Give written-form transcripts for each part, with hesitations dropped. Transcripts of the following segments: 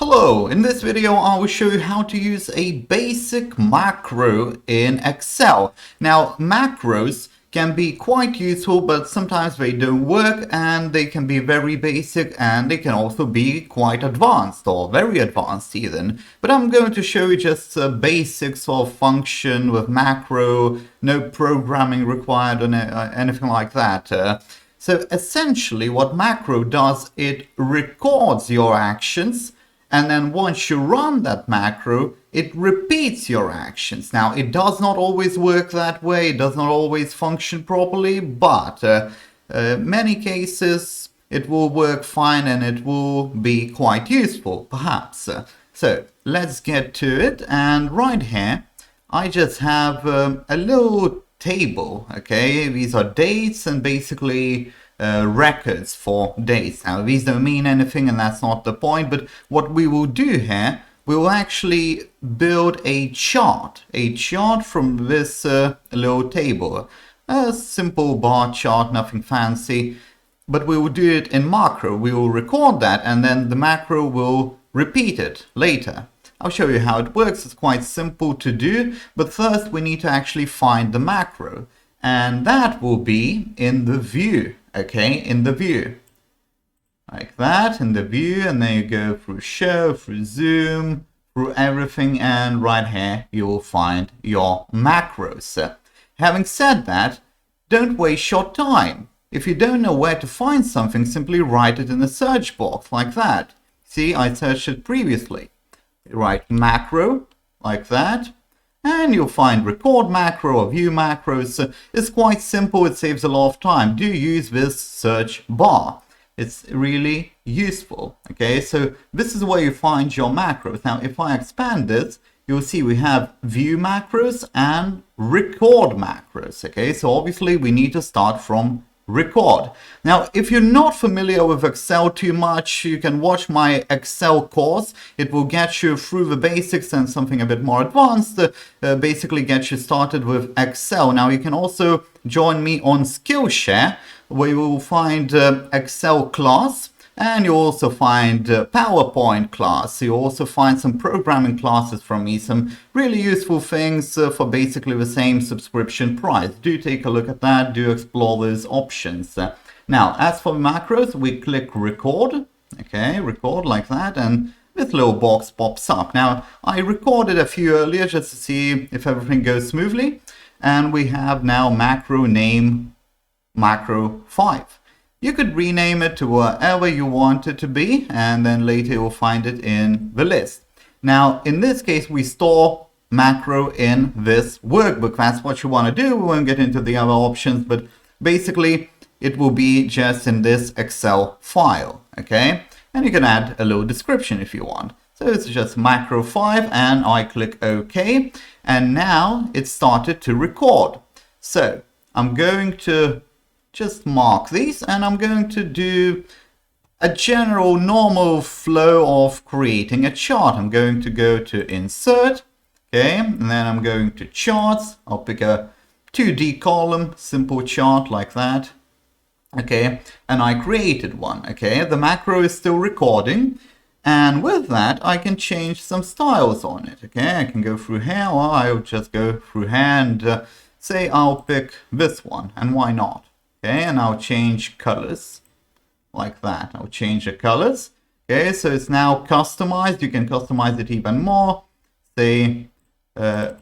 Hello, in this video I will show you how to use a basic macro in Excel. Now macros can be quite useful, but sometimes they don't work and they can be very basic and they can also be quite advanced or very advanced even. But I'm going to show you just a basic sort of function with macro, no programming required or anything like that. So essentially what macro does, it records your actions. And then once you run that macro, it repeats your actions. Now, it does not always work that way. It does not always function properly, but many cases it will work fine and it will be quite useful, perhaps. So let's get to it. And right here, I just have a little table, okay? These are dates and basically records for dates. Now these don't mean anything and that's not the point, but what we will do here, we will actually build a chart from this little table. A simple bar chart, nothing fancy, but we will do it in macro. We will record that and then the macro will repeat it later. I'll show you how it works. It's quite simple to do, but first we need to actually find the macro, and that will be in the view. Okay, in the view, like that, in the view, and then you go through show, through zoom, through everything, and right here you will find your macros. Having said that, don't waste your time. If you don't know where to find something, simply write it in the search box like that. See, I searched it previously. Write macro like that. And you'll find record macro or view macros. It's quite simple. It saves a lot of time. Do use this search bar. It's really useful. Okay, so this is where you find your macros. Now, if I expand this, you'll see we have view macros and record macros. Okay, so obviously we need to start from record. Now, if you're not familiar with Excel too much, you can watch my Excel course. It will get you through the basics and something a bit more advanced, basically get you started with Excel. Now, you can also join me on Skillshare, where you will find Excel class, and you'll also find PowerPoint class. You'll also find some programming classes from me, some really useful things for basically the same subscription price. Do take a look at that, do explore those options. Now, as for macros, we click record, okay, record like that, and this little box pops up. Now, I recorded a few earlier just to see if everything goes smoothly, and we have now macro name macro 5. You could rename it to whatever you want it to be, and then later you'll find it in the list. Now, in this case, we store macro in this workbook. That's what you want to do. We won't get into the other options, but basically it will be just in this Excel file, okay? And you can add a little description if you want. So it's just macro 5, and I click OK, and now it started to record. So I'm going to just mark these, and I'm going to do a general normal flow of creating a chart. I'm going to go to insert, okay, and then I'm going to charts. I'll pick a 2D column, simple chart like that, okay, and I created one, okay. The macro is still recording, and with that I can change some styles on it, okay. I can go through here, or I'll just go through here and say I'll pick this one, and why not? Okay, and I'll change colors like that. I'll change the colors. Okay, so it's now customized. You can customize it even more. Say,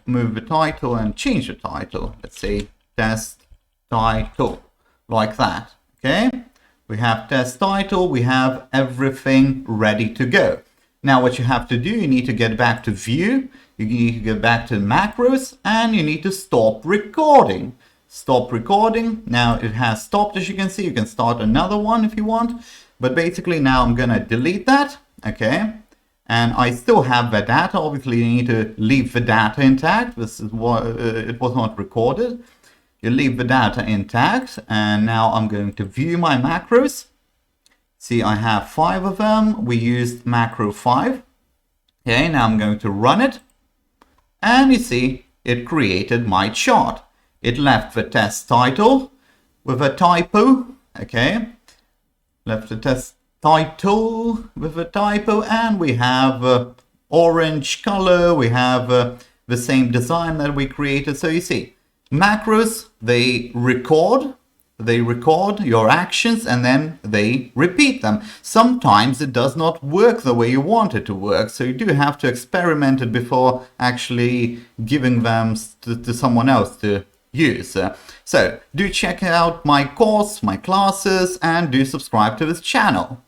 move the title and change the title. Let's say test title, like that. Okay, we have test title. We have everything ready to go. Now, what you have to do, you need to get back to view. You need to get back to macros, and you need to stop recording. Stop recording. Now it has stopped, as you can see. You can start another one if you want, but basically now I'm gonna delete that, okay, and I still have the data. Obviously you need to leave the data intact. This is what it was not recorded. You leave the data intact, and now I'm going to view my macros. See, I have 5 of them. We used macro 5. Okay, now I'm going to run it, and you see it created my chart. It left the test title with a typo, okay? Left the test title with a typo, and we have orange color. We have the same design that we created. So you see, macros, they record your actions and then they repeat them. Sometimes it does not work the way you want it to work, so you do have to experiment it before actually giving them to someone else to use. So do check out my course, my classes, and do subscribe to this channel.